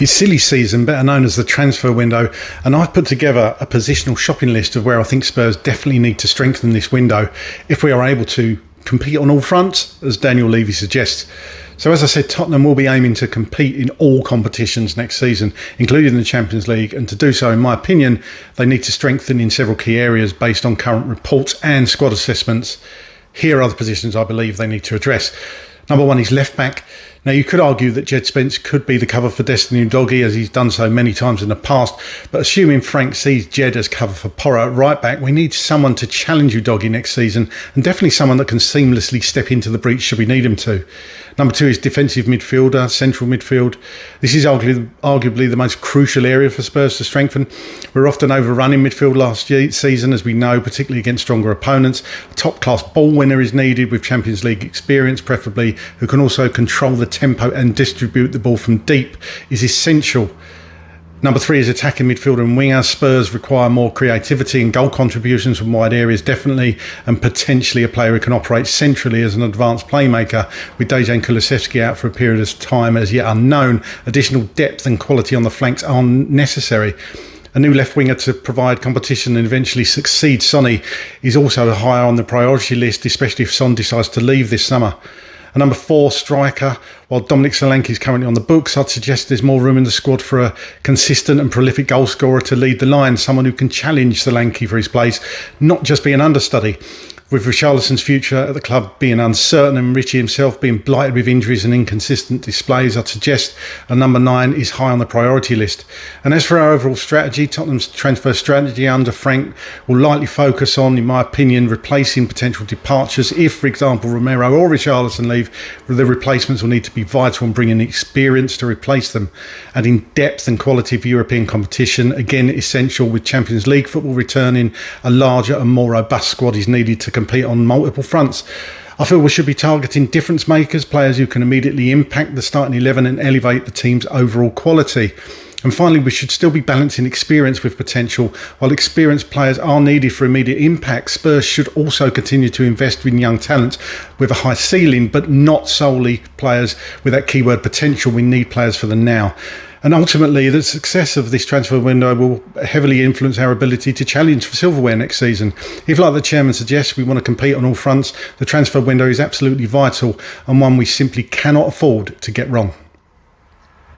It's silly season, better known as the transfer window, and I've put together a positional shopping list of where I think Spurs definitely need to strengthen this window if we are able to compete on all fronts, as Daniel Levy suggests. So as I said, Tottenham will be aiming to compete in all competitions next season, including the Champions League, and to do so, in my opinion, they need to strengthen in several key areas based on current reports and squad assessments. Here are the positions I believe they need to address. Number one is left back. Now, you could argue that Jed Spence could be the cover for Destiny Udogie, as he's done so many times in the past, but assuming Frank sees Jed as cover for Porro at right back, we need someone to challenge Udogie next season, and definitely someone that can seamlessly step into the breach should we need him to. Number two is defensive midfielder, central midfield. This is arguably the most crucial area for Spurs to strengthen. We're often overrun in midfield last season, as we know, particularly against stronger opponents. A top-class ball winner is needed with Champions League experience, preferably, who can also control the tempo and distribute the ball from deep is essential. Number three is attacking midfielder and winger. Spurs require more creativity and goal contributions from wide areas, definitely, and potentially a player who can operate centrally as an advanced playmaker. With Dejan Kulusevski out for a period of time as yet unknown, additional depth and quality on the flanks are necessary. A new left winger to provide competition and eventually succeed Sonny is also higher on the priority list, especially if Son decides to leave this summer. A number four, striker. While Dominic Solanke is currently on the books, I'd suggest there's more room in the squad for a consistent and prolific goal scorer to lead the line, someone who can challenge Solanke for his place, not just be an understudy. With Richarlison's future at the club being uncertain and Richie himself being blighted with injuries and inconsistent displays, I'd suggest a number 9 is high on the priority list. And as for our overall strategy, Tottenham's transfer strategy under Frank will likely focus on, in my opinion, replacing potential departures. If, for example, Romero or Richarlison leave, the replacements will need to be vital and bring in experience to replace them. Adding depth and quality of European competition, again essential with Champions League football returning, a larger and more robust squad is needed to compete on multiple fronts. I feel we should be targeting difference makers, players who can immediately impact the starting 11 and elevate the team's overall quality. And finally, we should still be balancing experience with potential. While experienced players are needed for immediate impact, Spurs should also continue to invest in young talent with a high ceiling, but not solely players with that keyword potential. We need players for the now. And ultimately, the success of this transfer window will heavily influence our ability to challenge for silverware next season. If, like the chairman suggests, we want to compete on all fronts, the transfer window is absolutely vital and one we simply cannot afford to get wrong.